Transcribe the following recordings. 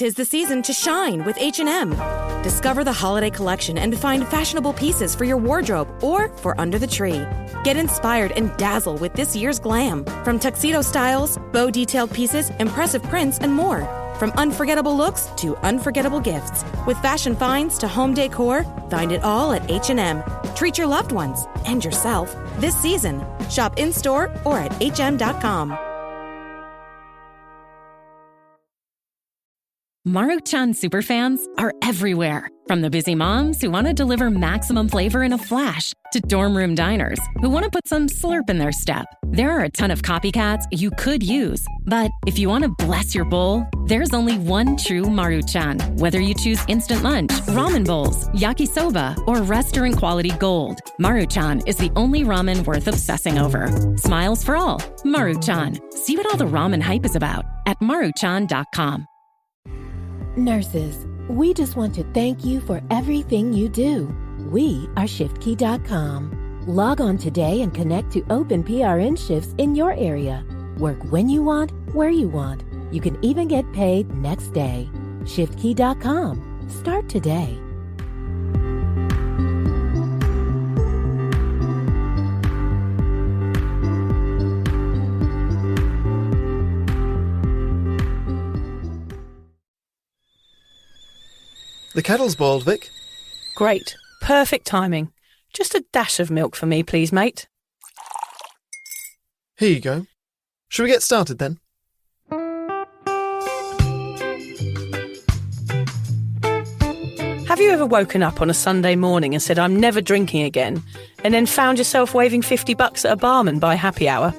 'Tis the season to shine with H&M. Discover the holiday collection and find fashionable pieces for your wardrobe or for under the tree. Get inspired and dazzle with this year's glam. From tuxedo styles, bow detailed pieces, impressive prints, and more. From unforgettable looks to unforgettable gifts. With fashion finds to home decor, find it all at H&M. Treat your loved ones and yourself this season. Shop in-store or at hm.com. Maruchan superfans are everywhere. From the busy moms who want to deliver maximum flavor in a flash to dorm room diners who want to put some slurp in their step. There are a ton of copycats you could use. But if you want to bless your bowl, there's only one true Maruchan. Whether you choose instant lunch, ramen bowls, yakisoba, or restaurant quality gold, Maruchan is the only ramen worth obsessing over. Smiles for all. Maruchan. See what all the ramen hype is about at maruchan.com. Nurses, we just want to thank you for everything you do. We are ShiftKey.com. Log on today and connect to open PRN shifts in your area. Work when you want, where you want. You can even get paid next day. ShiftKey.com. Start today. The kettle's boiled, Vic. Great. Perfect timing. Just a dash of milk for me, please, mate. Here you go. Shall we get started then? Have you ever woken up on a Sunday morning and said, I'm never drinking again, and then found yourself waving $50 at a barman by happy hour?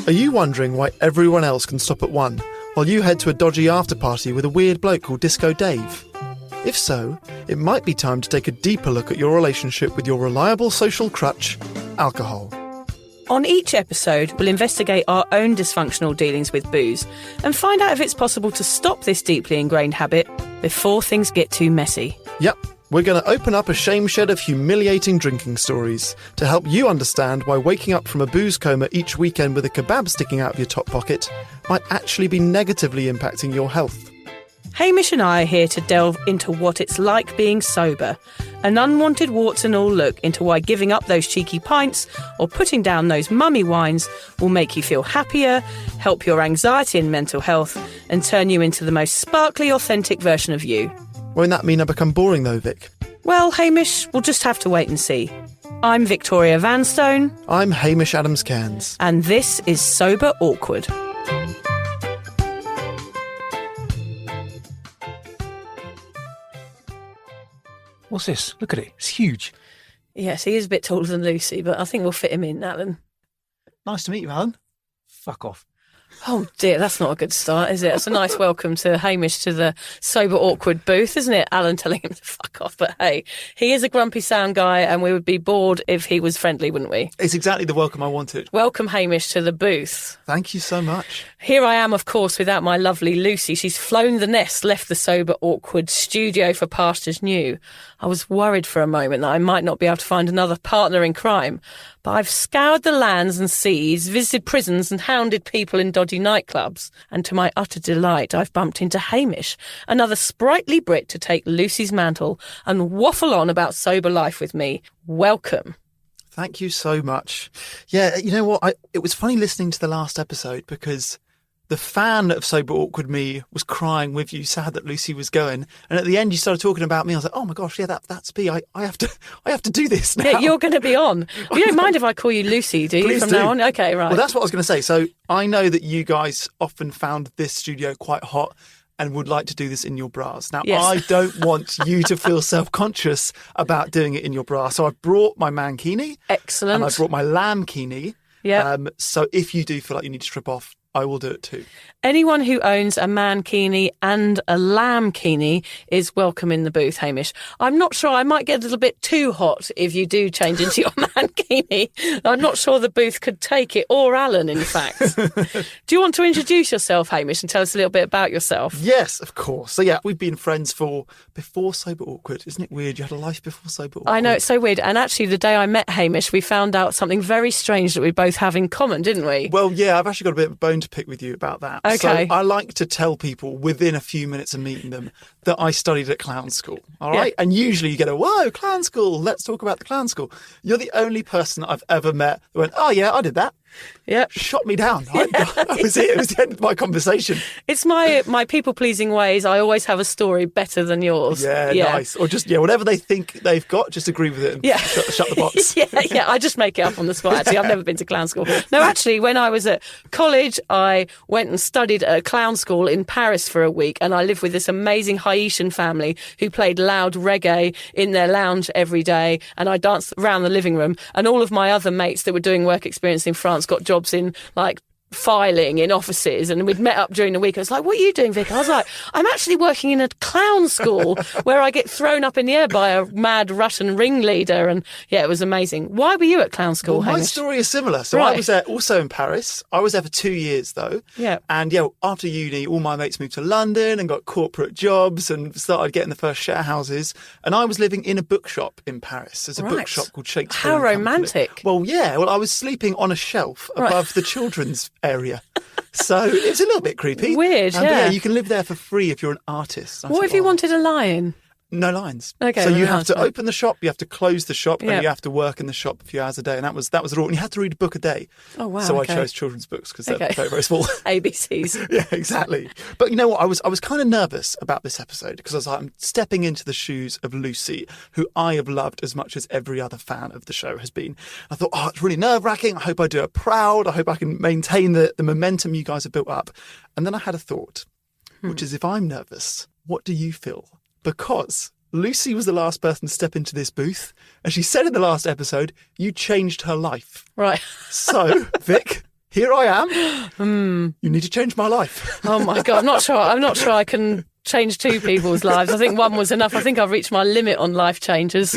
Are you wondering why everyone else can stop at 1 while you head to a dodgy after-party with a weird bloke called Disco Dave? If so, it might be time to take a deeper look at your relationship with your reliable social crutch, alcohol. On each episode, we'll investigate our own dysfunctional dealings with booze and find out if it's possible to stop this deeply ingrained habit before things get too messy. Yep, we're going to open up a shame shed of humiliating drinking stories to help you understand why waking up from a booze coma each weekend with a kebab sticking out of your top pocket might actually be negatively impacting your health. Hamish and I are here to delve into what it's like being sober, an unwanted warts and all look into why giving up those cheeky pints or putting down those mummy wines will make you feel happier, help your anxiety and mental health, and turn you into the most sparkly, authentic version of you. Won't that mean I become boring though, Vic? Well, Hamish, we'll just have to wait and see. I'm Victoria Vanstone. I'm Hamish Adams-Cairns. And this is Sober Awkward. What's this? Look at it. It's huge. Yes, he is a bit taller than Lucy, but I think we'll fit him in, Alan. Nice to meet you, Alan. Fuck off. Oh dear, that's not a good start, is it? It's a nice welcome to Hamish to the Sober Awkward booth, isn't it? Alan telling him to fuck off, but hey, he is a grumpy sound guy and we would be bored if he was friendly, wouldn't we? It's exactly the welcome I wanted. Welcome, Hamish, to the booth. Thank you so much. Here I am, of course, without my lovely Lucy. She's flown the nest, left the Sober Awkward studio for pastures new. I was worried for a moment that I might not be able to find another partner in crime, but I've scoured the lands and seas, visited prisons and hounded people in dodgy nightclubs. And to my utter delight, I've bumped into Hamish, another sprightly Brit to take Lucy's mantle and waffle on about sober life with me. Welcome. Thank you so much. Yeah, you know what? It was funny listening to the last episode because the fan of Sober Awkward me was crying with you, sad that Lucy was going. And at the end, you started talking about me. I was like, oh my gosh, yeah, that's me. I have to do this now. Yeah, you're going to be on. You don't mind if I call you Lucy, do you, Please from do. now on? Okay, right. Well, that's what I was going to say. So I know that you guys often found this studio quite hot and would like to do this in your bras. Now, Yes. I don't want you to feel self-conscious about doing it in your bra. So I brought my mankini. Excellent. And I brought my lambkini. Yeah. So if you do feel like you need to strip off, I will do it too. Anyone who owns a mankini and a lambkini is welcome in the booth, Hamish. I'm not sure. I might get a little bit too hot if you do change into your mankini. I'm not sure the booth could take it, or Alan, in fact. Do you want to introduce yourself, Hamish, and tell us a little bit about yourself? Yes, of course. So yeah, we've been friends before Sober Awkward. Isn't it weird? You had a life before Sober Awkward. I know, it's so weird. And actually, the day I met Hamish, we found out something very strange that we both have in common, didn't we? Well, yeah, I've actually got a bit of a bone bone to pick with you about that. Okay. So I like to tell people within a few minutes of meeting them that I studied at clown school. All right. Yeah. And usually you get whoa, clown school. Let's talk about the clown school. You're the only person I've ever met that went, oh, yeah, I did that. Yeah. Shot me down. That was it. It was the end of my conversation. It's my people-pleasing ways. I always have a story better than yours. Yeah, nice. Or just, whatever they think they've got, just agree with it and shut the box. yeah. I just make it up on the spot, actually. I've never been to clown school. No, actually, when I was at college, I went and studied at a clown school in Paris for a week, and I lived with this amazing Haitian family who played loud reggae in their lounge every day, and I danced around the living room, and all of my other mates that were doing work experience in France got jobs in like filing in offices, and we'd met up during the week. I was like, what are you doing, Vic? I was like, I'm actually working in a clown school where I get thrown up in the air by a mad Russian ringleader, and yeah, it was amazing. Why were you at clown school, Well, my Hamish? story is similar. So Right. I was there also in Paris. I was there for 2 years though. Yeah. And after uni, all my mates moved to London and got corporate jobs and started getting the first share houses. And I was living in a bookshop in Paris. There's a Right. bookshop called Shakespeare. How and Company. romantic. Well, yeah. Well, I was sleeping on a shelf above the children's area. So it's a little bit creepy. Weird, But yeah. you can live there for free if you're an artist. I What thought, if you oh, wanted a lion? No lines. Okay, so no you have lines, to right. open the shop, you have to close the shop, Yeah. and you have to work in the shop a few hours a day. And that was the rule. And you had to read a book a day. Oh, wow, So okay. I chose children's books because they're Okay. very, very small. ABCs. Yeah, exactly. But you know what? I was kind of nervous about this episode because I was like, I'm stepping into the shoes of Lucy, who I have loved as much as every other fan of the show has been. I thought, it's really nerve-wracking. I hope I do her proud. I hope I can maintain the momentum you guys have built up. And then I had a thought, which is if I'm nervous, what do you feel? Because Lucy was the last person to step into this booth, and she said in the last episode, you changed her life. Right. So, Vic, here I am. You need to change my life. Oh my God, I'm not sure I can change two people's lives. I think one was enough. I think I've reached my limit on life changes.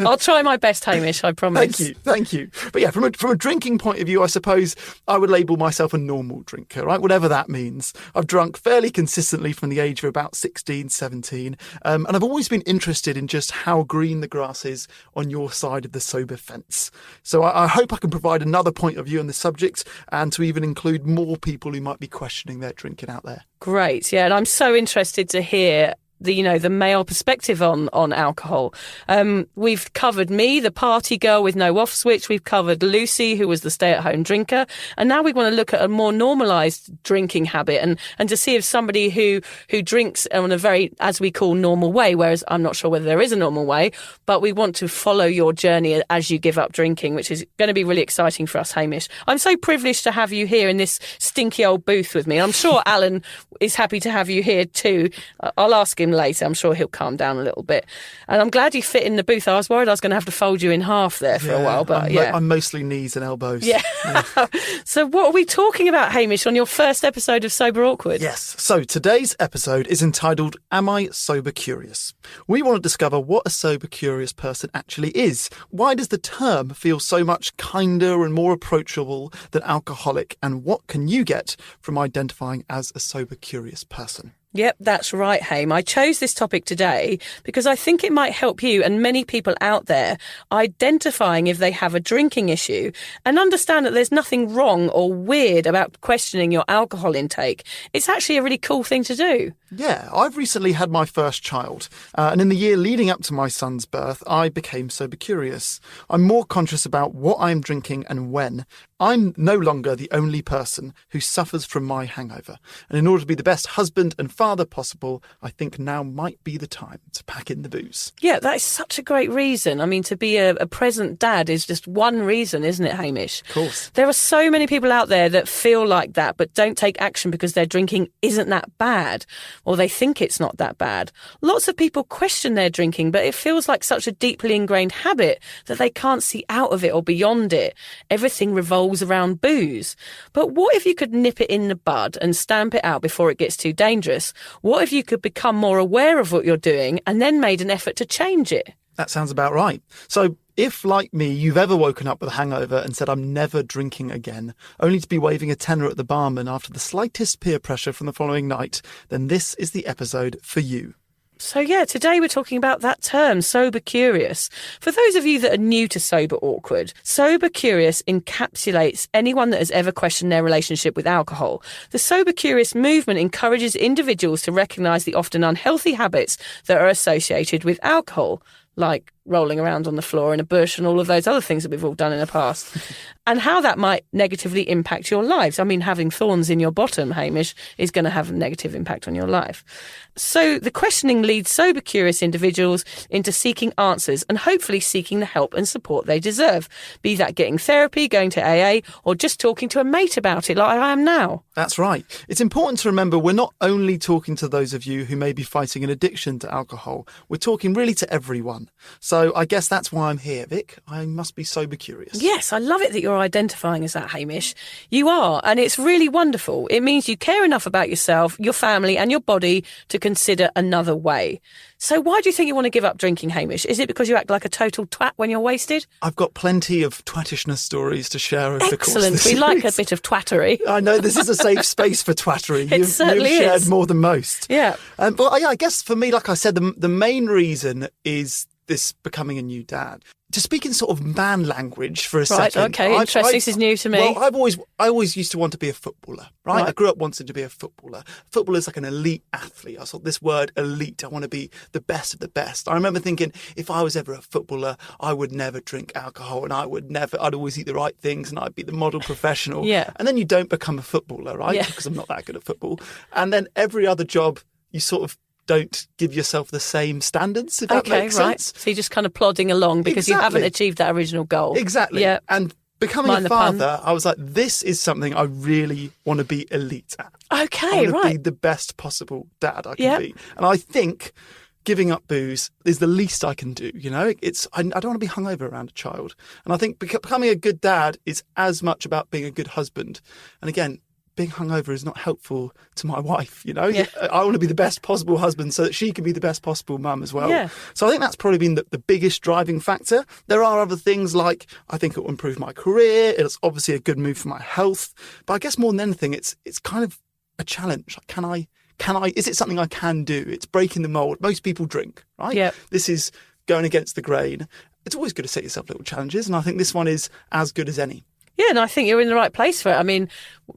I'll try my best, Hamish, I promise. Thank you. But yeah, from a drinking point of view, I suppose I would label myself a normal drinker, right? Whatever that means. I've drunk fairly consistently from the age of about 16, 17. And I've always been interested in just how green the grass is on your side of the sober fence. So I hope I can provide another point of view on the subject and to even include more people who might be questioning their drinking out there. Great, yeah, and I'm so interested to hear the male perspective on alcohol. We've covered me, the party girl with no off switch. We've covered Lucy, who was the stay-at-home drinker, and now we want to look at a more normalised drinking habit and to see if somebody who drinks in a very, as we call, normal way. Whereas I'm not sure whether there is a normal way, but we want to follow your journey as you give up drinking, which is going to be really exciting for us, Hamish. I'm so privileged to have you here in this stinky old booth with me. I'm sure Alan is happy to have you here too. I'll ask him later. I'm sure he'll calm down a little bit. And I'm glad you fit in the booth. I was worried I was going to have to fold you in half there for a while, but I'm mostly knees and elbows. Yeah. So what are we talking about, Hamish, on your first episode of Sober Awkward? Yes. So today's episode is entitled, Am I Sober Curious? We want to discover what a sober curious person actually is. Why does the term feel so much kinder and more approachable than alcoholic? And what can you get from identifying as a sober curious person? Yep, that's right, Haim. I chose this topic today because I think it might help you and many people out there identifying if they have a drinking issue and understand that there's nothing wrong or weird about questioning your alcohol intake. It's actually a really cool thing to do. Yeah, I've recently had my first child, and in the year leading up to my son's birth, I became sober curious. I'm more conscious about what I'm drinking and when. I'm no longer the only person who suffers from my hangover. And in order to be the best husband and father possible, I think now might be the time to pack in the booze. Yeah, that is such a great reason. I mean, to be a present dad is just one reason, isn't it, Hamish? Of course. There are so many people out there that feel like that, but don't take action because their drinking isn't that bad, or they think it's not that bad. Lots of people question their drinking, but it feels like such a deeply ingrained habit that they can't see out of it or beyond it. Everything revolves around booze. But what if you could nip it in the bud and stamp it out before it gets too dangerous? What if you could become more aware of what you're doing and then made an effort to change it? That sounds about right. So if, like me, you've ever woken up with a hangover and said, I'm never drinking again, only to be waving a tenner at the barman after the slightest peer pressure from the following night, then this is the episode for you. So, yeah, today we're talking about that term, sober curious. For those of you that are new to sober awkward, sober curious encapsulates anyone that has ever questioned their relationship with alcohol. The sober curious movement encourages individuals to recognise the often unhealthy habits that are associated with alcohol, like rolling around on the floor in a bush and all of those other things that we've all done in the past, and how that might negatively impact your lives. I mean, having thorns in your bottom, Hamish, is going to have a negative impact on your life. So the questioning leads sober curious individuals into seeking answers and hopefully seeking the help and support they deserve, be that getting therapy, going to AA, or just talking to a mate about it like I am now. That's right. It's important to remember we're not only talking to those of you who may be fighting an addiction to alcohol, we're talking really to everyone. So I guess that's why I'm here, Vic. I must be sober curious. Yes, I love it that you're identifying as that, Hamish. You are, and it's really wonderful. It means you care enough about yourself, your family and your body to consider another way. So why do you think you want to give up drinking, Hamish? Is it because you act like a total twat when you're wasted? I've got plenty of twattishness stories to share over the course of Excellent. this We like a series. bit of twattery. I know this is a safe space for twattery. It certainly you've shared is. more than most. Yeah. But yeah, I guess for me, like I said, the main reason is this becoming a new dad. To speak in sort of man language for a second. Right, okay, interesting. This is new to me. Well, I always used to want to be a footballer, right? I grew up wanting to be a footballer. Footballer is like an elite athlete. I thought this word elite, I want to be the best of the best. I remember thinking if I was ever a footballer, I would never drink alcohol and I'd always eat the right things and I'd be the model professional. Yeah. And then you don't become a footballer, right? Yeah. Because I'm not that good at football. And then every other job, you sort of don't give yourself the same standards, if that makes sense. So you're just kind of plodding along because you haven't achieved that original goal. Exactly. Yeah. And becoming Mind a the pun. father, I was like, this is something I really want to be elite at. Okay, I want to be right. the best possible dad I can Yeah. be. And I think giving up booze is the least I can do. You know, I don't want to be hungover around a child. And I think becoming a good dad is as much about being a good husband. And again, being hungover is not helpful to my wife, you know? Yeah. I want to be the best possible husband so that she can be the best possible mum as well. Yeah. So I think that's probably been the biggest driving factor. There are other things like I think it will improve my career. It's obviously a good move for my health. But I guess more than anything, it's kind of a challenge. Like, is it something I can do? It's breaking the mold. Most people drink, right? Yeah. This is going against the grain. It's always good to set yourself little challenges. And I think this one is as good as any. Yeah, and I think you're in the right place for it. I mean,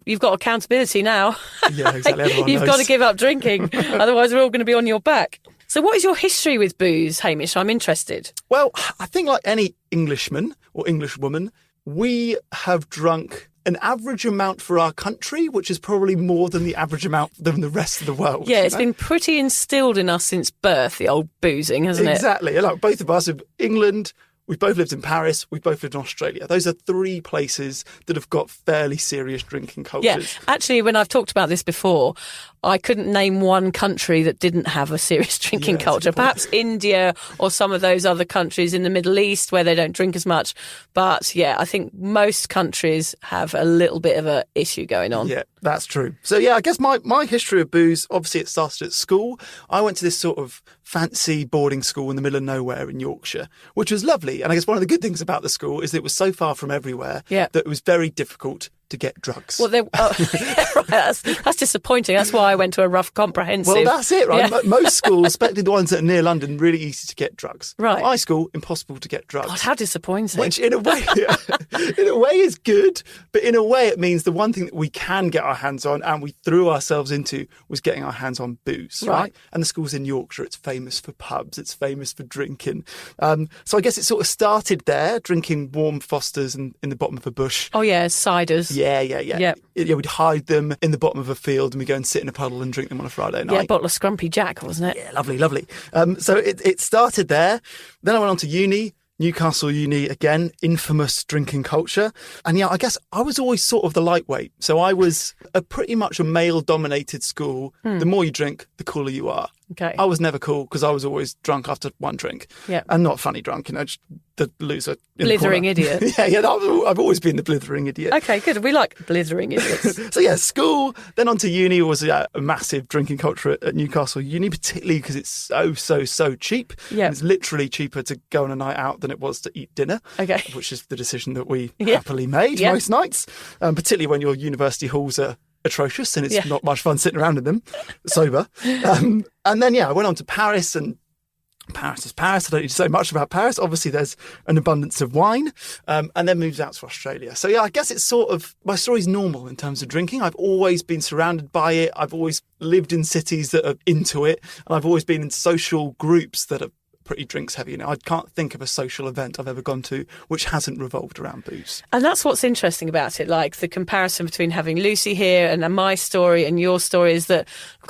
you've got accountability now. Yeah, exactly. Everyone You've knows. got to give up drinking. Otherwise, we're all going to be on your back. So what is your history with booze, Hamish? I'm interested. Well, I think like any Englishman or Englishwoman, we have drunk an average amount for our country, which is probably more than the average amount than the rest of the world. Yeah, it's you know? been pretty instilled in us since birth, the old boozing, hasn't it? Exactly. Like both of us have England. We've both lived in Paris. We've both lived in Australia. Those are three places that have got fairly serious drinking cultures. Yeah, actually, when I've talked about this before, I couldn't name one country that didn't have a serious drinking Yeah, that's a culture. good point. Perhaps India or some of those other countries in the Middle East where they don't drink as much. But yeah, I think most countries have a little bit of an issue going on. Yeah, that's true. So yeah, I guess my history of booze, obviously it started at school. I went to this sort of fancy boarding school in the middle of nowhere in Yorkshire, which was lovely. And I guess one of the good things about the school is that it was so far from everywhere that it was very difficult to get drugs. Well, right, that's disappointing. That's why I went to a rough comprehensive. Well, that's it, right? Yeah. Most schools, especially the ones that are near London, really easy to get drugs. Right. My school, impossible to get drugs. God, how disappointing. Which in a way is good, but in a way it means the one thing that we can get our hands on and we threw ourselves into was getting our hands on booze, right? And the school's in Yorkshire, it's famous for pubs, it's famous for drinking. So I guess it sort of started there, drinking warm Fosters in the bottom of a bush. Oh yeah, ciders. Yeah. Yep. Yeah, we'd hide them in the bottom of a field and we'd go and sit in a puddle and drink them on a Friday night. Yeah, a bottle of Scrumpy Jack, wasn't it? Yeah, lovely. So it started there. Then I went on to uni, Newcastle Uni, again, infamous drinking culture. And yeah, I guess I was always sort of the lightweight. So I was pretty much a male-dominated school. The more you drink, the cooler you are. Okay. I was never cool because I was always drunk after one drink. Yeah. And not funny drunk, just the loser. In the Blithering corner. idiot. Yeah, I've always been the blithering idiot. Okay, good. We like blithering idiots. So yeah, school, then on to uni was a massive drinking culture at Newcastle Uni, particularly because it's so cheap. Yeah. It's literally cheaper to go on a night out than it was to eat dinner. Okay. Which is the decision that we Yeah. happily made Yeah. most nights, particularly when your university halls are atrocious, and it's not much fun sitting around in them sober. And then, I went on to Paris, and Paris is Paris. I don't need to say much about Paris. Obviously, there's an abundance of wine, and then moved out to Australia. So, I guess it's sort of, my story's normal in terms of drinking. I've always been surrounded by it. I've always lived in cities that are into it, and I've always been in social groups that are pretty drinks heavy. I can't think of a social event I've ever gone to which hasn't revolved around booze. And that's what's interesting about it, like the comparison between having Lucy here and my story and your story is that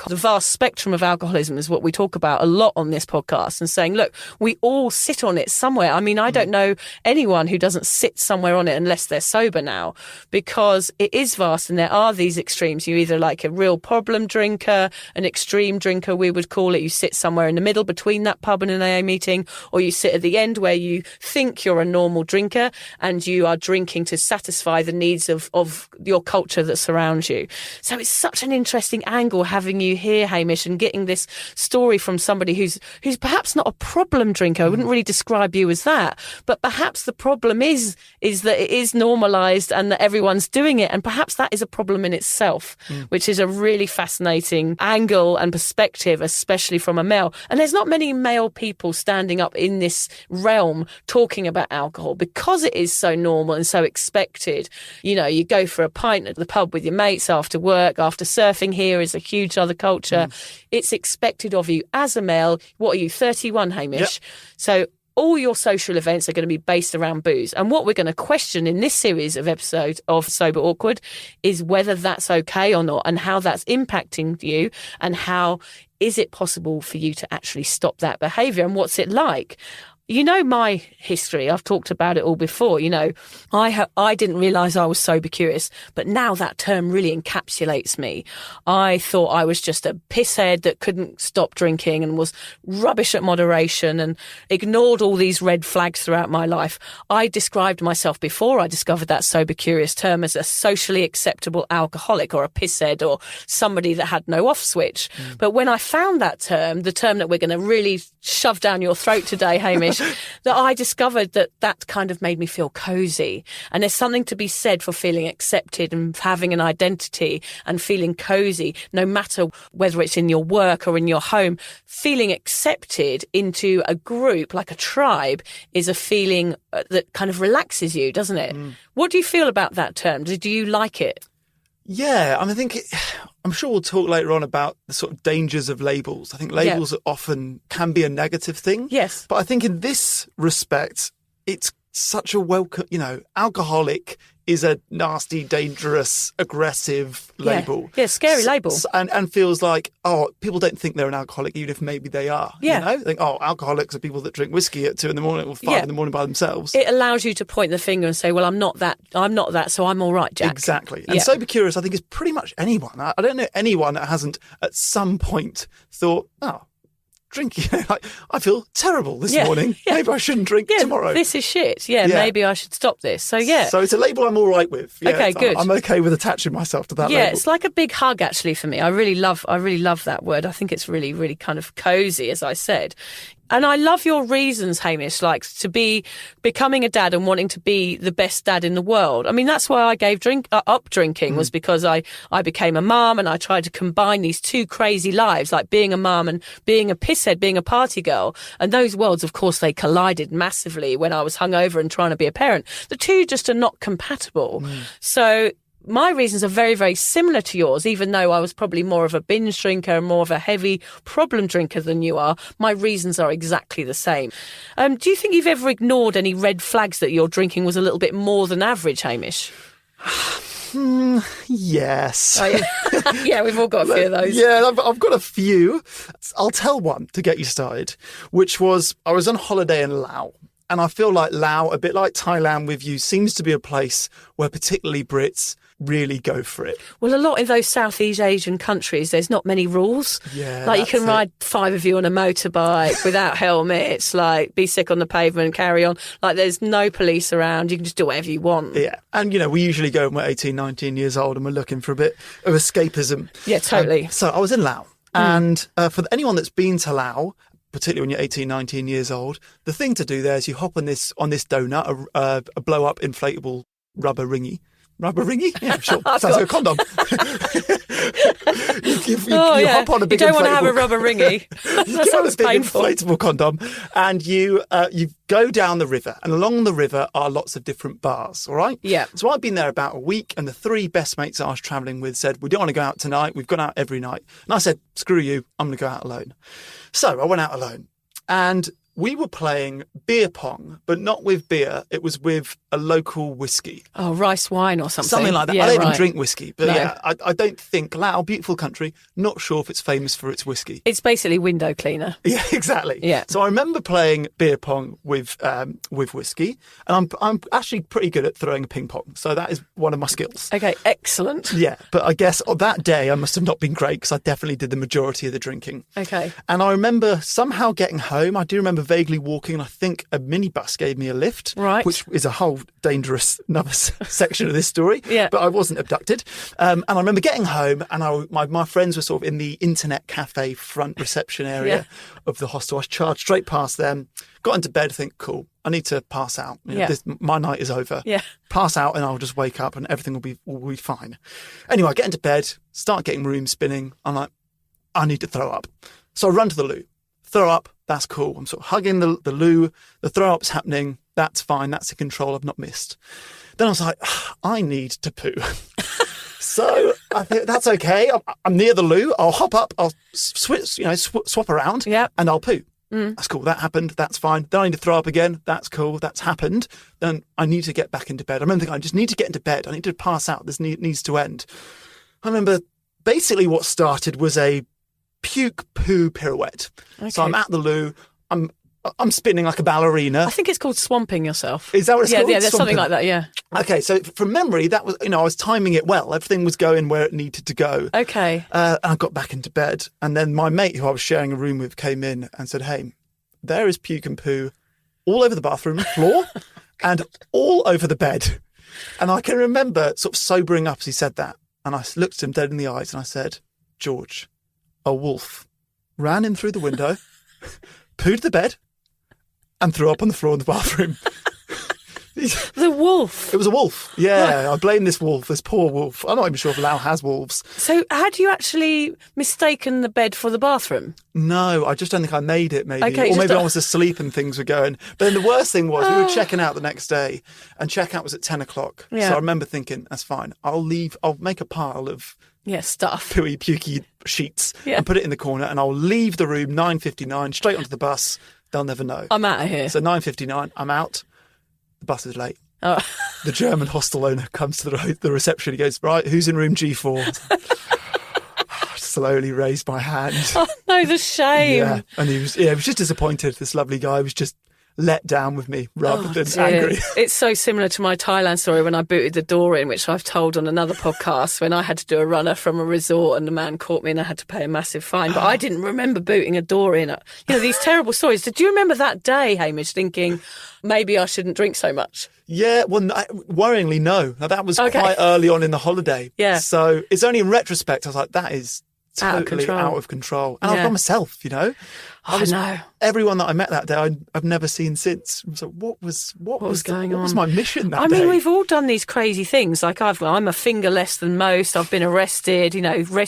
the vast spectrum of alcoholism is what we talk about a lot on this podcast, and saying, look, we all sit on it somewhere. I mean, I don't know anyone who doesn't sit somewhere on it unless they're sober now, because it is vast and there are these extremes. You either like a real problem drinker, an extreme drinker, we would call it. You sit somewhere in the middle between that pub and an AA meeting, or you sit at the end where you think you're a normal drinker and you are drinking to satisfy the needs of your culture that surrounds you. So it's such an interesting angle having you here, Hamish, and getting this story from somebody who's perhaps not a problem drinker. I wouldn't really describe you as that, but perhaps the problem is that it is normalised and that everyone's doing it, and perhaps that is a problem in itself, which is a really fascinating angle and perspective, especially from a male. And there's not many male people standing up in this realm talking about alcohol because it is so normal and so expected. You go for a pint at the pub with your mates after work, after surfing here is a huge other culture. It's expected of you as a male. What are you, 31, Hamish? Yep. So all your social events are going to be based around booze. And what we're going to question in this series of episodes of Sober Awkward is whether that's okay or not, and how that's impacting you, and how is it possible for you to actually stop that behaviour, and what's it like? My history, I've talked about it all before. I didn't realise I was sober curious, but now that term really encapsulates me. I thought I was just a pisshead that couldn't stop drinking and was rubbish at moderation and ignored all these red flags throughout my life. I described myself before I discovered that sober curious term as a socially acceptable alcoholic, or a pisshead, or somebody that had no off switch. But when I found that term, the term that we're going to really shove down your throat today, Hamish, that I discovered that kind of made me feel cosy. And there's something to be said for feeling accepted and having an identity and feeling cosy, no matter whether it's in your work or in your home. Feeling accepted into a group, like a tribe, is a feeling that kind of relaxes you, doesn't it? What do you feel about that term? Do you like it? Yeah, I'm sure we'll talk later on about the sort of dangers of labels. I think labels often can be a negative thing. Yes. But I think in this respect, it's such a welcome, alcoholic is a nasty, dangerous, aggressive label. Yeah, scary label. And feels like, people don't think they're an alcoholic, even if maybe they are. Yeah. They think, alcoholics are people that drink whiskey at 2 a.m. or 5 a.m. by themselves. It allows you to point the finger and say, well, I'm not that, so I'm all right, Jack. Exactly. And sober curious, I think, is pretty much anyone. I don't know anyone that hasn't at some point thought, drinking, I feel terrible this morning. Yeah. Maybe I shouldn't drink tomorrow. This is shit. Maybe I should stop this. So So it's a label I'm all right with. Yeah, okay, good. I'm okay with attaching myself to that label. Yeah, it's like a big hug actually for me. I really love that word. I think it's really, really kind of cozy, as I said. And I love your reasons, Hamish, like to be becoming a dad and wanting to be the best dad in the world. I mean, that's why I gave up drinking, was because I became a mum and I tried to combine these two crazy lives, like being a mum and being a pisshead, being a party girl. And those worlds, of course, they collided massively when I was hungover and trying to be a parent. The two just are not compatible. So my reasons are very, very similar to yours, even though I was probably more of a binge drinker and more of a heavy problem drinker than you are. My reasons are exactly the same. Do you think you've ever ignored any red flags that your drinking was a little bit more than average, Hamish? Yes. Oh, yeah. Yeah, we've all got a few of those. Yeah, I've got a few. I'll tell one to get you started, which was I was on holiday in Laos. And I feel like Laos, a bit like Thailand with you, seems to be a place where particularly Brits really go for it. Well, a lot in those Southeast Asian countries, there's not many rules. Yeah, like you can ride 5 of you on a motorbike without helmets, like be sick on the pavement and carry on. Like there's no police around. You can just do whatever you want. Yeah. And, we usually go when we're 18, 19 years old and we're looking for a bit of escapism. Yeah, totally. So I was in Laos. And for anyone that's been to Laos, particularly when you're 18, 19 years old, the thing to do there is you hop on this donut, a blow-up inflatable rubber ringy, Rubber ringy? Yeah, sure. Sounds like a condom. you hop on a big You don't want to inflatable- have a rubber ringy. You That get on a sounds big painful. inflatable condom and you go down the river, and along the river are lots of different bars, all right? Yeah. So I'd been there about a week, and the three best mates I was travelling with said, we don't want to go out tonight. We've gone out every night. And I said, screw you, I'm going to go out alone. So I went out alone, and we were playing beer pong, but not with beer. It was with a local whiskey. Oh, rice wine or something. Something like that. Yeah, I don't even right. drink whiskey, but No. yeah, I don't think Laos, beautiful country, not sure if it's famous for its whiskey. It's basically window cleaner. Yeah, exactly. Yeah. So I remember playing beer pong with whiskey, and I'm actually pretty good at throwing ping pong. So that is one of my skills. Okay, excellent. Yeah, but I guess on that day I must have not been great because I definitely did the majority of the drinking. Okay. And I remember somehow getting home. I do remember vaguely walking, and I think a minibus gave me a lift, Right. which is a whole dangerous another section of this story. Yeah. But I wasn't abducted. And I remember getting home, and my friends were sort of in the internet cafe front reception area of the hostel. I charged straight past them, got into bed, think, cool, I need to pass out. You know, Yeah. my night is over. Yeah. Pass out and I'll just wake up and everything will be fine. Anyway, I get into bed, start getting room spinning. I'm like, I need to throw up. So I run to the loo. Throw up, that's cool. I'm sort of hugging the loo. The throw up's happening. That's fine. That's a control I've not missed. Then I was like, I need to poo. So I think that's okay. I'm near the loo. I'll hop up. I'll swap around. Yep. And I'll poo. That's cool. That happened. That's fine. Then I need to throw up again. That's cool. That's happened. Then I need to get back into bed. I remember thinking, I just need to get into bed. I need to pass out. This needs to end. I remember basically what started was a puke poo pirouette. Okay. So I'm at the loo. I'm spinning like a ballerina. I think it's called swamping yourself. Is that what it's called? Yeah, there's something Swamping. like that, yeah. Okay, so from memory, that was, I was timing it well. Everything was going where it needed to go. Okay. And I got back into bed. And then my mate, who I was sharing a room with, came in and said, hey, there is puke and poo all over the bathroom floor and all over the bed. And I can remember sort of sobering up as he said that. And I looked at him dead in the eyes and I said, George, a wolf ran in through the window, pooed the bed, and threw up on the floor in the bathroom. The wolf. It was a wolf. Yeah, I blame this wolf, this poor wolf. I'm not even sure if Lao has wolves. So had you actually mistaken the bed for the bathroom? No, I just don't think I made it, maybe. Okay, or just maybe a- I was asleep and things were going. But then the worst thing was we were checking out the next day and checkout was at 10 o'clock. Yeah. So I remember thinking, that's fine. I'll make a pile of Yeah, stuff. pooey, pukey sheets Yeah. and put it in the corner and I'll leave the room 9:59 straight onto the bus. They'll never know. I'm out of here. So 9:59, I'm out. The bus is late. Oh. The German hostel owner comes to the reception. He goes, right, who's in room G4? I slowly raised my hand. Oh, no, the shame. Yeah, and he was just disappointed. This lovely guy was just let down with me rather than Dear. angry. It's so similar to my Thailand story when I booted the door in, which I've told on another podcast, when I had to do a runner from a resort and the man caught me and I had to pay a massive fine. But I didn't remember booting a door in. These terrible stories. Did you remember that day, Hamish, thinking maybe I shouldn't drink so much? Yeah, well, worryingly, no. Now, that was Okay. quite early on in the holiday. Yeah. So it's only in retrospect I was like, that is Out of totally control. out of control. And Yeah. I've got myself, I know. Everyone that I met that day, I've never seen since. So what was going on? What was my mission that I day? mean, we've all done these crazy things. Like I'm a finger less than most. I've been arrested,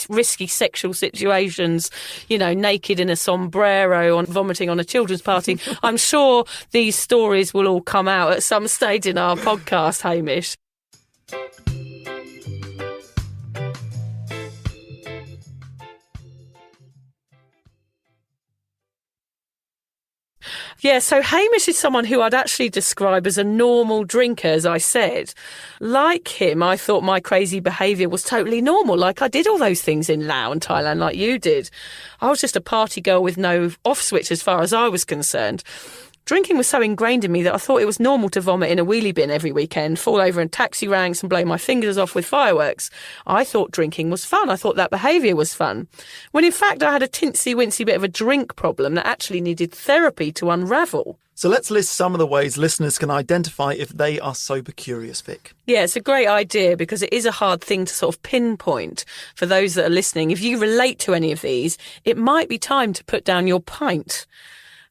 risky sexual situations, naked in a sombrero, vomiting on a children's party. I'm sure these stories will all come out at some stage in our podcast, Hamish. Yeah, so Hamish is someone who I'd actually describe as a normal drinker, as I said. Like him, I thought my crazy behaviour was totally normal. Like I did all those things in Laos and Thailand like you did. I was just a party girl with no off switch as far as I was concerned. Drinking was so ingrained in me that I thought it was normal to vomit in a wheelie bin every weekend, fall over in taxi ranks and blow my fingers off with fireworks. I thought drinking was fun. I thought that behaviour was fun. When in fact I had a tinsy-wincy bit of a drink problem that actually needed therapy to unravel. So let's list some of the ways listeners can identify if they are sober curious, Vic. Yeah, it's a great idea because it is a hard thing to sort of pinpoint for those that are listening. If you relate to any of these, it might be time to put down your pint.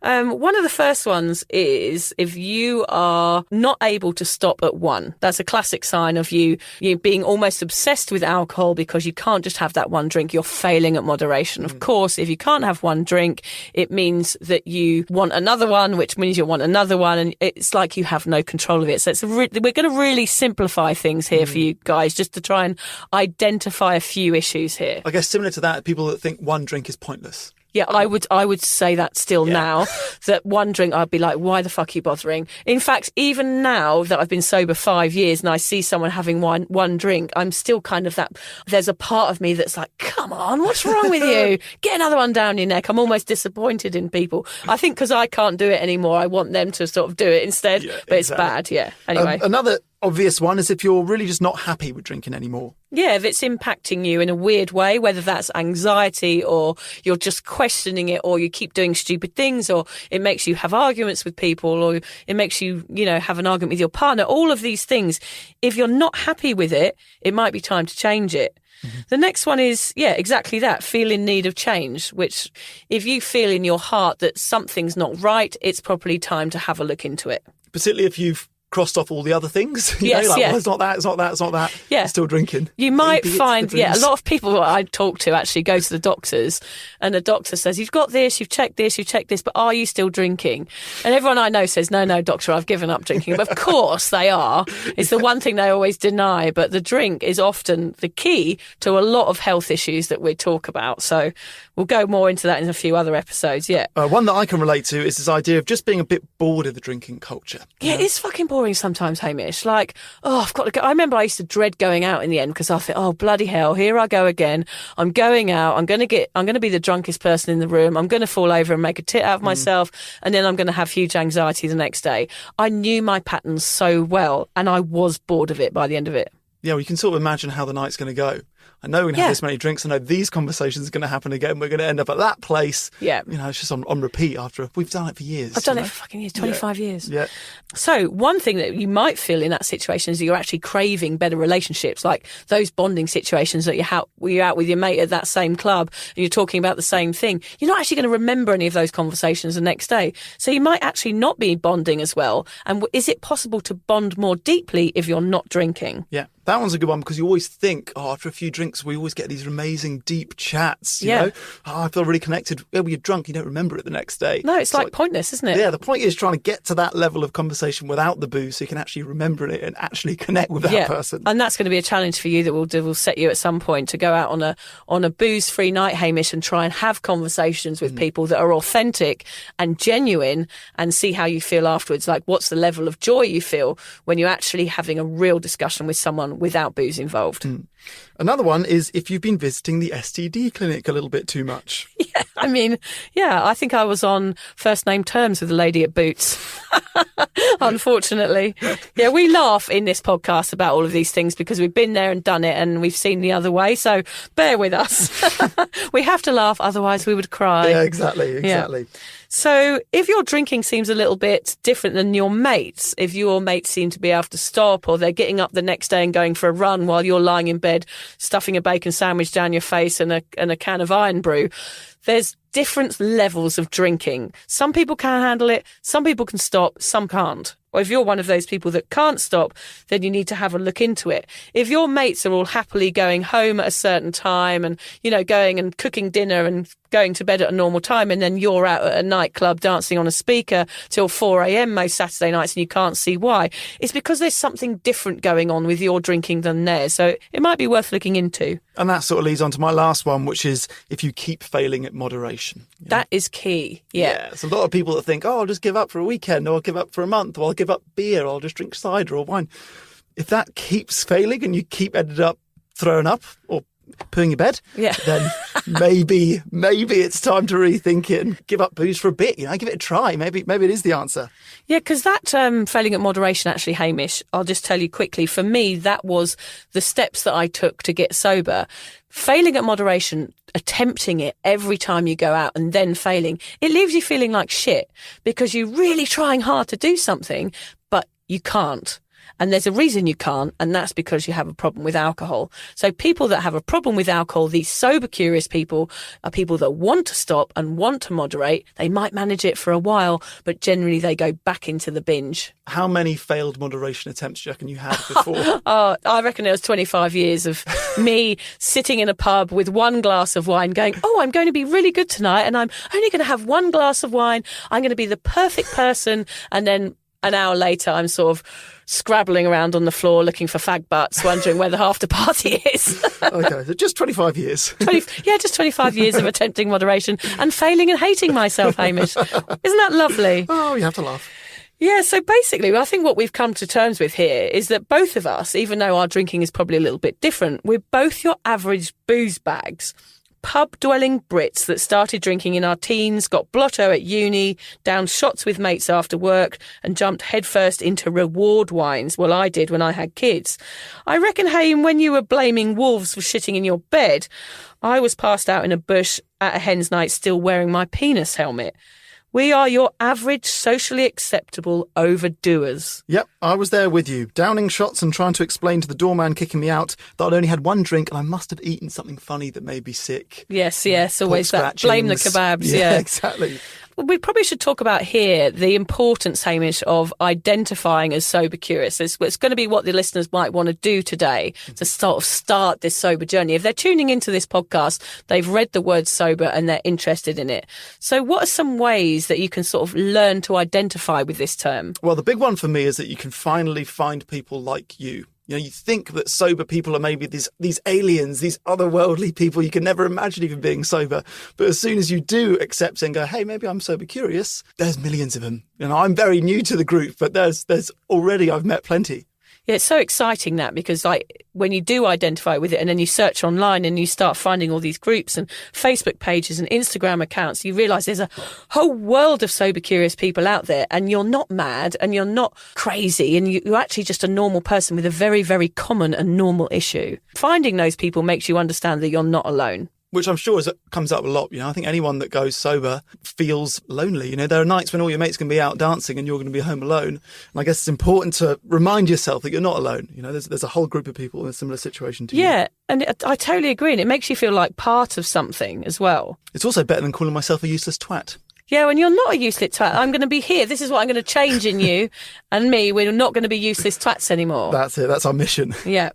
One of the first ones is if you are not able to stop at one. That's a classic sign of you being almost obsessed with alcohol because you can't just have that one drink. You're failing at moderation. Of course, if you can't have one drink, it means that you want another one, which means you want another one, and it's like you have no control of it. So we're going to really simplify things here for you guys, just to try and identify a few issues here. I guess similar to that, people that think one drink is pointless. Yeah, I would say that still now, that one drink, I'd be like, why the fuck are you bothering? In fact, even now that I've been sober 5 years and I see someone having one drink, I'm still kind of that, there's a part of me that's like, come on, what's wrong with you? Get another one down your neck. I'm almost disappointed in people. I think because I can't do it anymore, I want them to sort of do it instead, but it's bad, Anyway. Another obvious one is if you're really just not happy with drinking anymore. Yeah, if it's impacting you in a weird way, whether that's anxiety or you're just questioning it, or you keep doing stupid things, or it makes you have arguments with people, or it makes you, have an argument with your partner, all of these things. If you're not happy with it, it might be time to change it. Mm-hmm. The next one is, exactly that, feel in need of change, which if you feel in your heart that something's not right, it's probably time to have a look into it. Particularly if you've crossed off all the other things. Well, it's not that, it's not that, it's not that. Yeah. You're still drinking. You might find, a lot of people I talk to actually go to the doctors, and the doctor says, you've got this, you've checked this, but are you still drinking? And everyone I know says, no, doctor, I've given up drinking. But of course they are. It's the one thing they always deny, but the drink is often the key to a lot of health issues that we talk about. So we'll go more into that in a few other episodes, One that I can relate to is this idea of just being a bit bored of the drinking culture. Yeah, it's fucking boring sometimes, Hamish. Like, I've got to go. I remember I used to dread going out in the end because I thought, oh, bloody hell, here I go again. I'm going out. I'm going to be the drunkest person in the room. I'm going to fall over and make a tit out of myself. And then I'm going to have huge anxiety the next day. I knew my patterns so well, and I was bored of it by the end of it. Yeah, well, you can sort of imagine how the night's going to go. I know we're going to have this many drinks. I know these conversations are going to happen again. We're going to end up at that place. Yeah. It's just on repeat after we've done it for years. I've done it for fucking years, 25 years. Yeah. So one thing that you might feel in that situation is that you're actually craving better relationships, like those bonding situations that you're out with your mate at that same club and you're talking about the same thing. You're not actually going to remember any of those conversations the next day. So you might actually not be bonding as well. And is it possible to bond more deeply if you're not drinking? Yeah. That one's a good one because you always think, after a few drinks, we always get these amazing deep chats, you know? I feel really connected. When you're drunk, you don't remember it the next day. No, it's like pointless, isn't it? Yeah, the point is trying to get to that level of conversation without the booze so you can actually remember it and actually connect with that person. And that's going to be a challenge for you that will set you at some point to go out on a booze-free night, Hamish, and try and have conversations with people that are authentic and genuine and see how you feel afterwards. Like, what's the level of joy you feel when you're actually having a real discussion with someone without booze involved. Another one is if you've been visiting the STD clinic a little bit too much. I think I was on first name terms with the lady at Boots. Unfortunately. Yeah, we laugh in this podcast about all of these things because we've been there and done it and we've seen the other way. So bear with us. We have to laugh, otherwise we would cry. Yeah, exactly. Yeah. So if your drinking seems a little bit different than your mates, if your mates seem to be able to stop or they're getting up the next day and going for a run while you're lying in bed, stuffing a bacon sandwich down your face and a can of Iron Brew, there's different levels of drinking. Some people can handle it, some people can stop, some can't. Or if you're one of those people that can't stop, then you need to have a look into it. If your mates are all happily going home at a certain time and, going and cooking dinner and going to bed at a normal time, and then you're out at a nightclub dancing on a speaker till 4 a.m. most Saturday nights and you can't see why, it's because there's something different going on with your drinking than theirs. So it might be worth looking into. And that sort of leads on to my last one, which is if you keep failing at moderation. That is key. Yeah. There's a lot of people that think, I'll just give up for a weekend, or I'll give up for a month, or I'll give up beer, or I'll just drink cider or wine. If that keeps failing and you keep ended up throwing up or pooing your bed, then maybe it's time to rethink it and give up booze for a bit. Give it a try. Maybe it is the answer. Yeah, because that failing at moderation, actually, Hamish, I'll just tell you quickly. For me, that was the steps that I took to get sober. Failing at moderation, attempting it every time you go out and then failing, it leaves you feeling like shit because you're really trying hard to do something, but you can't. And there's a reason you can't, and that's because you have a problem with alcohol. So people that have a problem with alcohol, these sober curious people, are people that want to stop and want to moderate. They might manage it for a while, but generally they go back into the binge. How many failed moderation attempts do you reckon you had before? I reckon it was 25 years of me sitting in a pub with one glass of wine going, I'm going to be really good tonight, and I'm only going to have one glass of wine. I'm going to be the perfect person. And then an hour later, I'm sort of scrabbling around on the floor looking for fag butts, wondering where the after party is. Okay, so just 25 years. Just 25 years of attempting moderation and failing and hating myself, Hamish. Isn't that lovely? Oh, you have to laugh. Yeah, so basically, I think what we've come to terms with here is that both of us, even though our drinking is probably a little bit different, we're both your average booze bags. Pub-dwelling Brits that started drinking in our teens, got blotto at uni, downed shots with mates after work, and jumped headfirst into reward wines. Well, I did when I had kids. I reckon, Haim, when you were blaming wolves for shitting in your bed, I was passed out in a bush at a hen's night still wearing my penis helmet. We are your average socially acceptable overdoers. Yep, I was there with you, downing shots and trying to explain to the doorman kicking me out that I'd only had one drink and I must have eaten something funny that made me sick. Yes, always that. Blame the kebabs. Yeah, exactly. We probably should talk about here the importance, Hamish, of identifying as sober curious. It's going to be what the listeners might want to do today to sort of start this sober journey. If they're tuning into this podcast, they've read the word sober and they're interested in it. So what are some ways that you can sort of learn to identify with this term? Well, the big one for me is that you can finally find people like you. You know, you think that sober people are maybe these aliens, these otherworldly people you can never imagine even being sober. But as soon as you do accept it and go, hey, maybe I'm sober curious, there's millions of them. You know, I'm very new to the group, but there's already, I've met plenty. Yeah, it's so exciting that because when you do identify with it and then you search online and you start finding all these groups and Facebook pages and Instagram accounts, you realise there's a whole world of sober curious people out there and you're not mad and you're not crazy and you're actually just a normal person with a very, very common and normal issue. Finding those people makes you understand that you're not alone. Which I'm sure comes up a lot. You know, I think anyone that goes sober feels lonely. You know, there are nights when all your mates can be out dancing and you're going to be home alone. And I guess it's important to remind yourself that you're not alone. You know, there's a whole group of people in a similar situation to you. Yeah, and I totally agree. And it makes you feel like part of something as well. It's also better than calling myself a useless twat. Yeah, when you're not a useless twat, I'm going to be here. This is what I'm going to change in you and me. We're not going to be useless twats anymore. That's it. That's our mission. Yeah.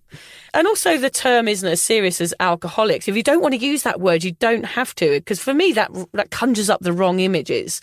And also the term isn't as serious as alcoholics. If you don't want to use that word, you don't have to. Because for me, that conjures up the wrong images.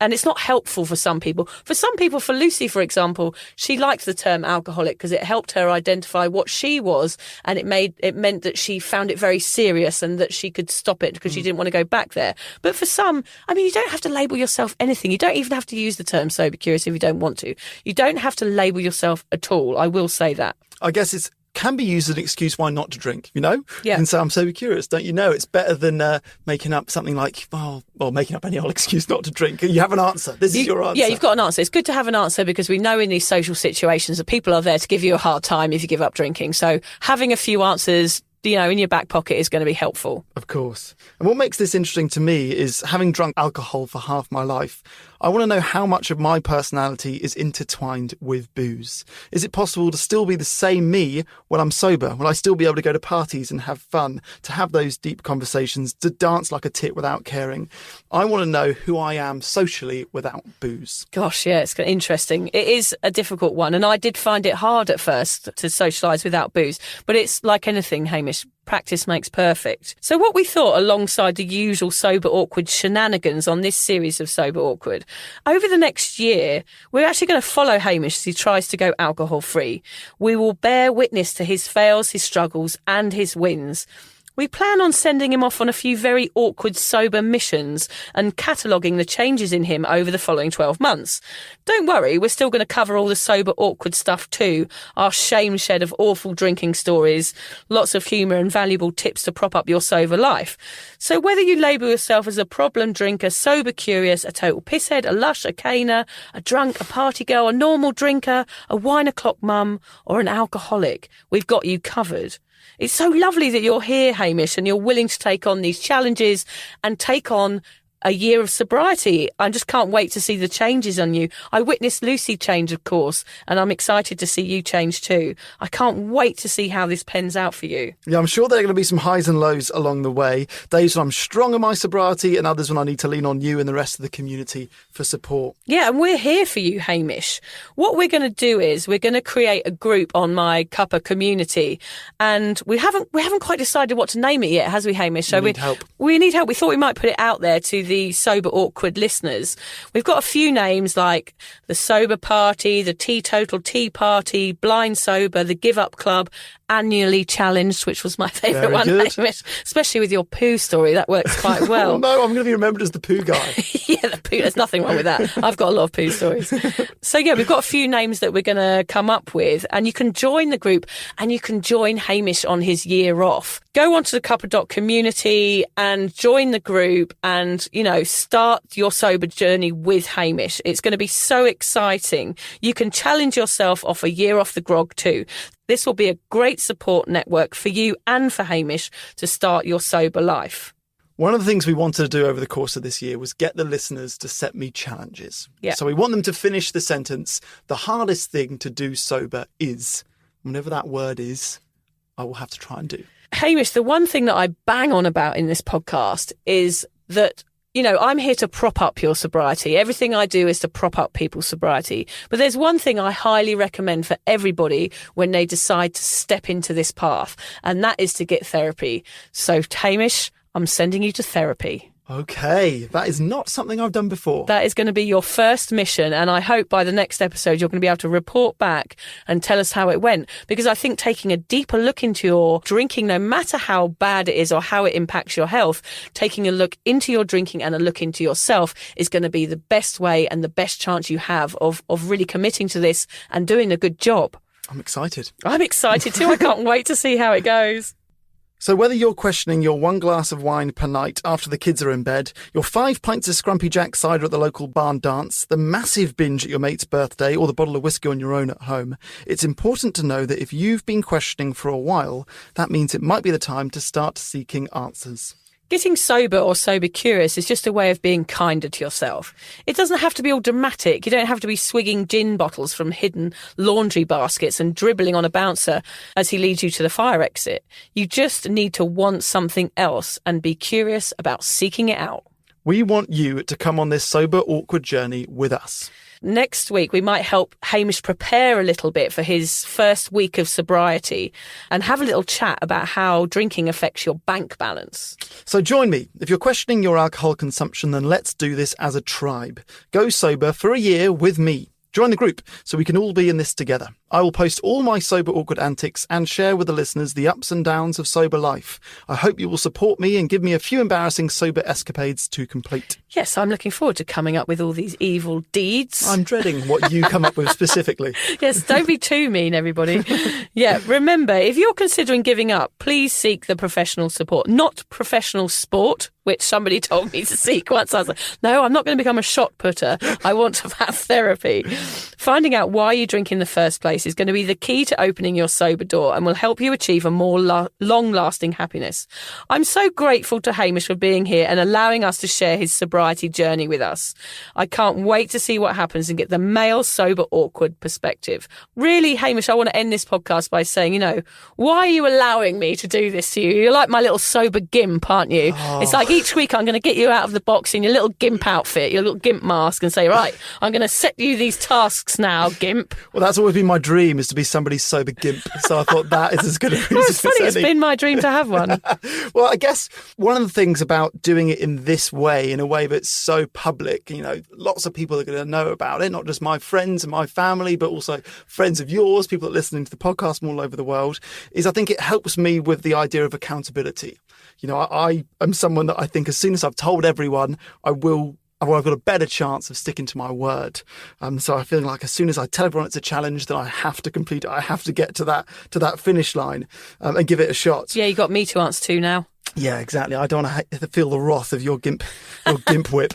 And it's not helpful for some people. For some people, for Lucy, for example, she liked the term alcoholic because it helped her identify what she was. And it meant that she found it very serious and that she could stop it because she didn't want to go back there. But for some, I mean, you don't have to label yourself anything. You don't even have to use the term sober curious if you don't want to. You don't have to label yourself at all. I will say that. I guess it can be used as an excuse why not to drink, you know? Yeah. And so I'm sober curious, don't you know? It's better than making up something like, well, making up any old excuse not to drink. You have an answer. This is your answer. Yeah, you've got an answer. It's good to have an answer because we know in these social situations that people are there to give you a hard time if you give up drinking. So having a few answers, you know, in your back pocket is going to be helpful. Of course. And what makes this interesting to me is having drunk alcohol for half my life, I want to know how much of my personality is intertwined with booze. Is it possible to still be the same me when I'm sober? Will I still be able to go to parties and have fun, to have those deep conversations, to dance like a tit without caring? I want to know who I am socially without booze. Gosh, yeah, it's interesting. It is a difficult one. And I did find it hard at first to socialise without booze. But it's like anything, Hamish. Practice makes perfect. So what we thought alongside the usual Sober Awkward shenanigans on this series of Sober Awkward, over the next year, we're actually going to follow Hamish as he tries to go alcohol free. We will bear witness to his fails, his struggles and his wins. We plan on sending him off on a few very awkward sober missions and cataloguing the changes in him over the following 12 months. Don't worry, we're still going to cover all the sober awkward stuff too. Our shame shed of awful drinking stories, lots of humour and valuable tips to prop up your sober life. So whether you label yourself as a problem drinker, sober curious, a total pisshead, a lush, a caner, a drunk, a party girl, a normal drinker, a wine o'clock mum or an alcoholic, we've got you covered. It's so lovely that you're here, Hamish, and you're willing to take on these challenges and take on a year of sobriety. I just can't wait to see the changes on you. I witnessed Lucy change, of course, and I'm excited to see you change too. I can't wait to see how this pans out for you. Yeah, I'm sure there are going to be some highs and lows along the way. Days when I'm strong in my sobriety and others when I need to lean on you and the rest of the community for support. Yeah, and we're here for you, Hamish. What we're going to do is we're going to create a group on my Cuppa community, and we haven't quite decided what to name it yet, has we, Hamish? So we need help. We need help. We thought we might put it out there to the Sober Awkward listeners. We've got a few names like the Sober Party, the Teetotal Tea Party, Blind Sober, the Give Up Club, Annually Challenged, which was my favourite one, Hamish, especially with your poo story. That works quite well. Oh no, I'm going to be remembered as the poo guy. Yeah, the poo. There's nothing wrong with that. I've got a lot of poo stories. So yeah, we've got a few names that we're going to come up with, and you can join the group and you can join Hamish on his year off. Go onto the Cuppa community and join the group and, start your sober journey with Hamish. It's going to be so exciting. You can challenge yourself off a year off the grog too. This will be a great support network for you and for Hamish to start your sober life. One of the things we wanted to do over the course of this year was get the listeners to set me challenges. Yeah. So we want them to finish the sentence, the hardest thing to do sober is, whatever that word is, I will have to try and do. Hamish, the one thing that I bang on about in this podcast is that, I'm here to prop up your sobriety. Everything I do is to prop up people's sobriety. But there's one thing I highly recommend for everybody when they decide to step into this path, and that is to get therapy. So, Hamish, I'm sending you to therapy. Okay, that is not something I've done before. That is going to be your first mission, and I hope by the next episode you're going to be able to report back and tell us how it went, because I think taking a deeper look into your drinking, no matter how bad it is or how it impacts your health, taking a look into your drinking and a look into yourself is going to be the best way and the best chance you have of really committing to this and doing a good job. I'm excited. I'm excited too. I can't wait to see how it goes. So whether you're questioning your 1 glass of wine per night after the kids are in bed, your 5 pints of Scrumpy Jack cider at the local barn dance, the massive binge at your mate's birthday, or the bottle of whiskey on your own at home, it's important to know that if you've been questioning for a while, that means it might be the time to start seeking answers. Getting sober or sober curious is just a way of being kinder to yourself. It doesn't have to be all dramatic. You don't have to be swigging gin bottles from hidden laundry baskets and dribbling on a bouncer as he leads you to the fire exit. You just need to want something else and be curious about seeking it out. We want you to come on this sober, awkward journey with us. Next week, we might help Hamish prepare a little bit for his first week of sobriety and have a little chat about how drinking affects your bank balance. So join me. If you're questioning your alcohol consumption, then let's do this as a tribe. Go sober for a year with me. Join the group so we can all be in this together. I will post all my sober awkward antics and share with the listeners the ups and downs of sober life. I hope you will support me and give me a few embarrassing sober escapades to complete. Yes, I'm looking forward to coming up with all these evil deeds. I'm dreading what you come up with specifically. Yes, don't be too mean, everybody. Yeah, remember, if you're considering giving up, please seek the professional support, not professional sport, which somebody told me to seek once. I was like, no, I'm not going to become a shot putter. I want to have therapy. Finding out why you drink in the first place is going to be the key to opening your sober door and will help you achieve a more long-lasting happiness. I'm so grateful to Hamish for being here and allowing us to share his sobriety journey with us. I can't wait to see what happens and get the male sober awkward perspective. Really, Hamish, I want to end this podcast by saying, why are you allowing me to do this to you? You're like my little sober gimp, aren't you? Oh. It's like each week I'm going to get you out of the box in your little gimp outfit, your little gimp mask, and say, right, I'm going to set you these tasks now, gimp. Well, that's always been my dream, is to be somebody's sober gimp. So I thought that is as good a reason well, it's funny, it's been my dream to have one. Well, I guess one of the things about doing it in this way, in a way that's so public, lots of people are going to know about it, not just my friends and my family, but also friends of yours, people that are listening to the podcast from all over the world, is I think it helps me with the idea of accountability. I am someone that I think as soon as I've told everyone, I've got a better chance of sticking to my word. So I feel like as soon as I tell everyone it's a challenge, then I have to complete it. I have to get to that finish line and give it a shot. Yeah, you got me to answer to now. Yeah, exactly. I don't want to feel the wrath of your gimp whip.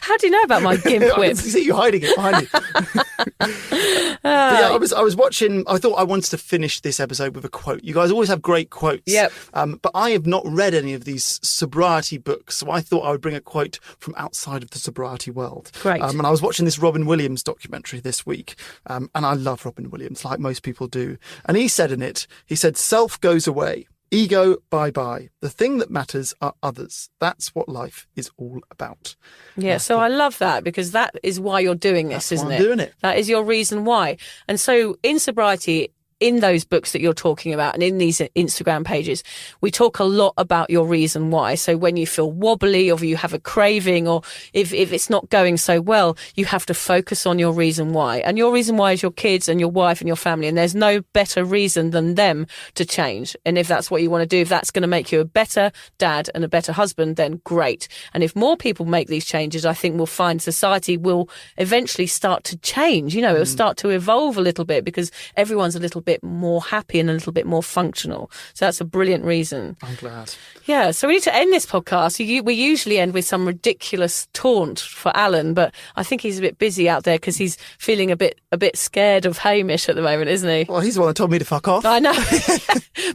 How do you know about my gimp whip? I see you hiding it behind you. But yeah, I was watching. I thought I wanted to finish this episode with a quote. You guys always have great quotes. Yep. But I have not read any of these sobriety books, so I thought I would bring a quote from outside of the sobriety world. Great. And I was watching this Robin Williams documentary this week, and I love Robin Williams, like most people do. And he said in it, self goes away. Ego, bye-bye. The thing that matters are others. That's what life is all about. Yeah, so I love that, because that is why you're doing this, isn't it? I'm doing it. That is your reason why. And so in sobriety, in those books that you're talking about and in these Instagram pages, we talk a lot about your reason why. So when you feel wobbly or you have a craving, or if it's not going so well, you have to focus on your reason why. And your reason why is your kids and your wife and your family. And there's no better reason than them to change. And if that's what you want to do, if that's going to make you a better dad and a better husband, then great. And if more people make these changes, I think we'll find society will eventually start to change. It'll start to evolve a little bit, because everyone's a little bit more happy and a little bit more functional. So that's a brilliant reason. I'm glad. Yeah, so we need to end this podcast. We usually end with some ridiculous taunt for Alan, but I think he's a bit busy out there because he's feeling a bit scared of Hamish at the moment, isn't he? Well, he's the one that told me to fuck off. I know.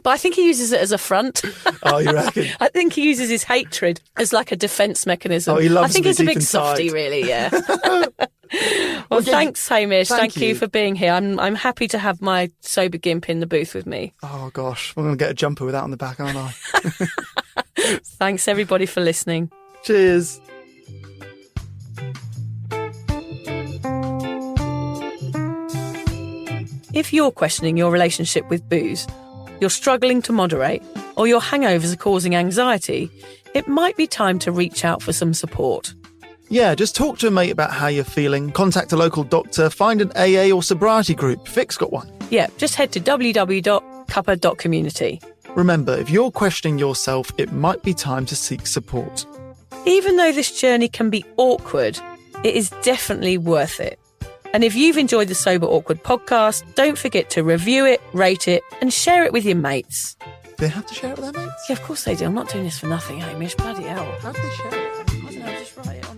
But I think he uses it as a front. Oh, you reckon? I think he uses his hatred as like a defence mechanism. Oh, he loves I think me he's a deep big inside. softie, really, yeah. Well, thanks, Hamish. Thank you for being here. I'm happy to have my sober gimp in the booth with me. Oh, gosh. I'm going to get a jumper with that on the back, aren't I? Thanks, everybody, for listening. Cheers. If you're questioning your relationship with booze, you're struggling to moderate, or your hangovers are causing anxiety, it might be time to reach out for some support. Yeah, just talk to a mate about how you're feeling, contact a local doctor, find an AA or sobriety group. Vic's got one. Yeah, just head to www.cuppa.community. Remember, if you're questioning yourself, it might be time to seek support. Even though this journey can be awkward, it is definitely worth it. And if you've enjoyed the Sober Awkward podcast, don't forget to review it, rate it, and share it with your mates. Do they have to share it with their mates? Yeah, of course they do. I'm not doing this for nothing, Hamish. Bloody hell. How do they share it? I don't know, just write it on